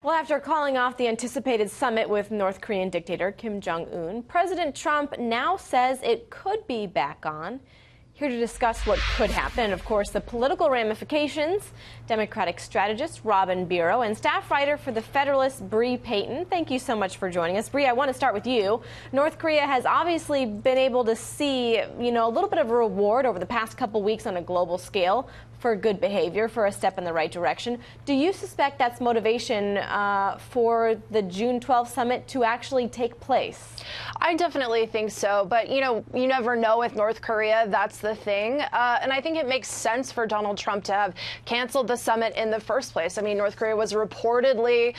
Well, after calling off the anticipated summit with North Korean dictator Kim Jong Un, President Trump now says it could be back on. Here to discuss what could happen, and of course the political ramifications, Democratic strategist Robin Bureau and staff writer for The Federalist, Bree Payton. Thank you so much for joining us. Bree, I want to start with you. North Korea has obviously been able to see, a little bit of a reward over the past couple weeks on a global scale for good behavior, for a step in the right direction. Do you suspect that's motivation for the June 12th summit to actually take place? I definitely think so. But, you never know with North Korea. That's the thing. And I think it makes sense for Donald Trump to have canceled the summit in the first place. I mean, North Korea was reportedly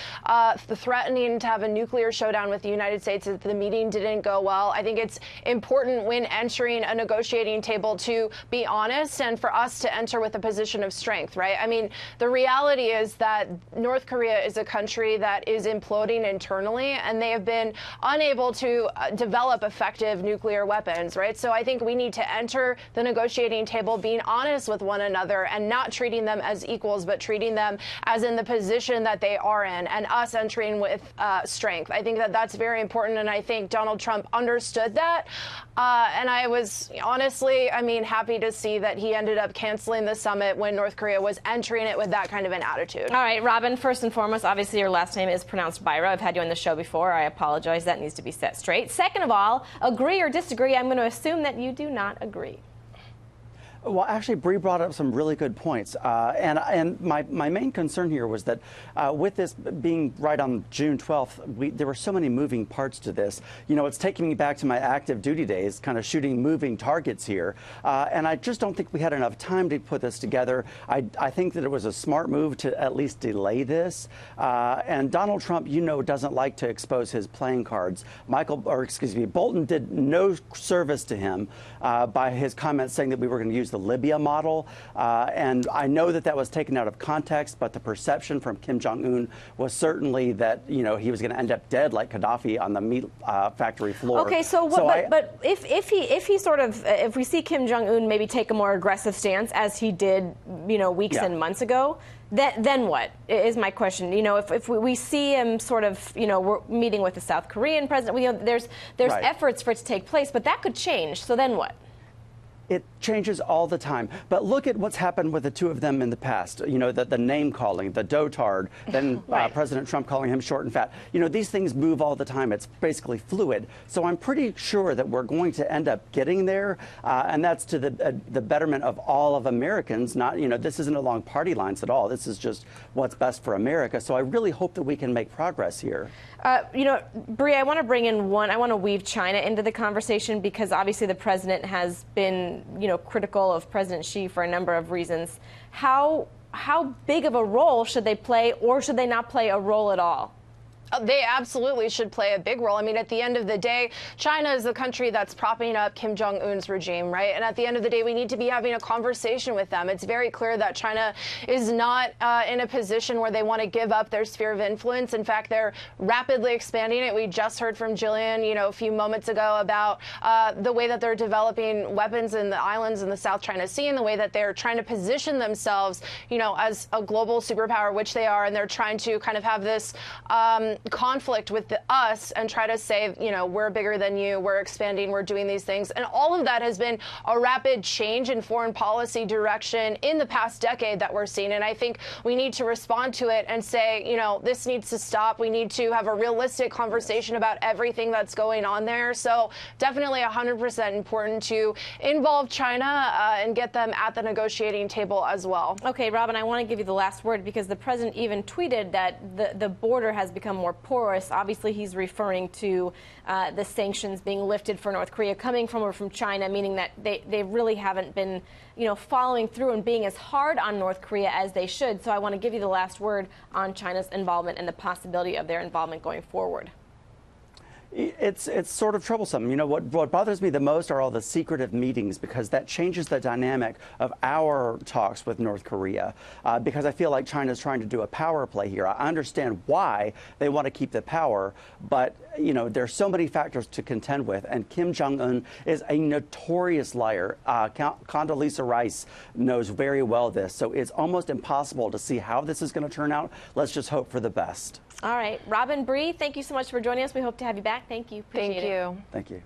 threatening to have a nuclear showdown with the United States if the meeting didn't go well. I think it's important when entering a negotiating table to be honest and for us to enter with a position of strength, right? I mean, the reality is that North Korea is a country that is imploding internally, and they have been unable to develop effective nuclear weapons, right? So I think we need to enter the negotiating table being honest with one another and not treating them as equals, but treating them as in the position that they are in, and us entering with strength. I think that that's very important, and I think Donald Trump understood that. And I was honestly, happy to see that he ended up canceling the summit when North Korea was entering it with that kind of an attitude. All right, Robin, first and foremost, obviously your last name is pronounced Byra. I've had you on the show before. I apologize. That needs to be set straight. Second of all, agree or disagree, I'm going to assume that you do not agree. Well, actually, Bree brought up some really good points. And my main concern here was that with this being right on June 12th, there were so many moving parts to this. It's taking me back to my active duty days, kind of shooting moving targets here. And I just don't think we had enough time to put this together. I think that it was a smart move to at least delay this. And Donald Trump, doesn't like to expose his playing cards. Bolton did no service to him by his comments saying that we were going to use the Libya model. And I know that was taken out of context, but the perception from Kim Jong Un was certainly that, he was going to end up dead like Gaddafi on the meat factory floor. Okay, but if we see Kim Jong Un maybe take a more aggressive stance as he did, weeks and months ago, then what is my question? If we see him we're meeting with the South Korean president, there's right. Efforts for it to take place, but that could change. So then what? It changes all the time. But look at what's happened with the two of them in the past. The name calling, the dotard, then right. President Trump calling him short and fat. These things move all the time. It's basically fluid. So I'm pretty sure that we're going to end up getting there. And that's to the betterment of all of Americans. Not, this isn't along party lines at all. This is just what's best for America. So I really hope that we can make progress here. Bree, I want to weave China into the conversation because obviously the president has been critical of President Xi for a number of reasons. How big of a role should they play, or should they not play a role at all? They absolutely should play a big role. At the end of the day, China is the country that's propping up Kim Jong Un's regime, right? And at the end of the day, we need to be having a conversation with them. It's very clear that China is not in a position where they want to give up their sphere of influence. In fact, they're rapidly expanding it. We just heard from Jillian, a few moments ago about the way that they're developing weapons in the islands in the South China Sea, and the way that they're trying to position themselves, as a global superpower, which they are, and they're trying to kind of have this conflict with us and try to say, we're bigger than you, we're expanding, we're doing these things. And all of that has been a rapid change in foreign policy direction in the past decade that we're seeing. And I think we need to respond to it and say, this needs to stop. We need to have a realistic conversation about everything that's going on there. So definitely 100% important to involve China and get them at the negotiating table as well. Okay, Robin, I want to give you the last word because the president even tweeted that the border has become more porous. Obviously, he's referring to the sanctions being lifted for North Korea coming from China, meaning that they really haven't been, following through and being as hard on North Korea as they should. So I want to give you the last word on China's involvement and the possibility of their involvement going forward. It's sort of troublesome. You know, what bothers me the most are all the secretive meetings, because that changes the dynamic of our talks with North Korea, because I feel like China's trying to do a power play here. I understand why they want to keep the power, but, you know, there's so many factors to contend with, and Kim Jong Un is a notorious liar. Condoleezza Rice knows very well this, so it's almost impossible to see how this is going to turn out. Let's just hope for the best. All right. Robin, Bree, thank you so much for joining us. We hope to have you back. Thank you. Appreciate it. Thank you. Thank you.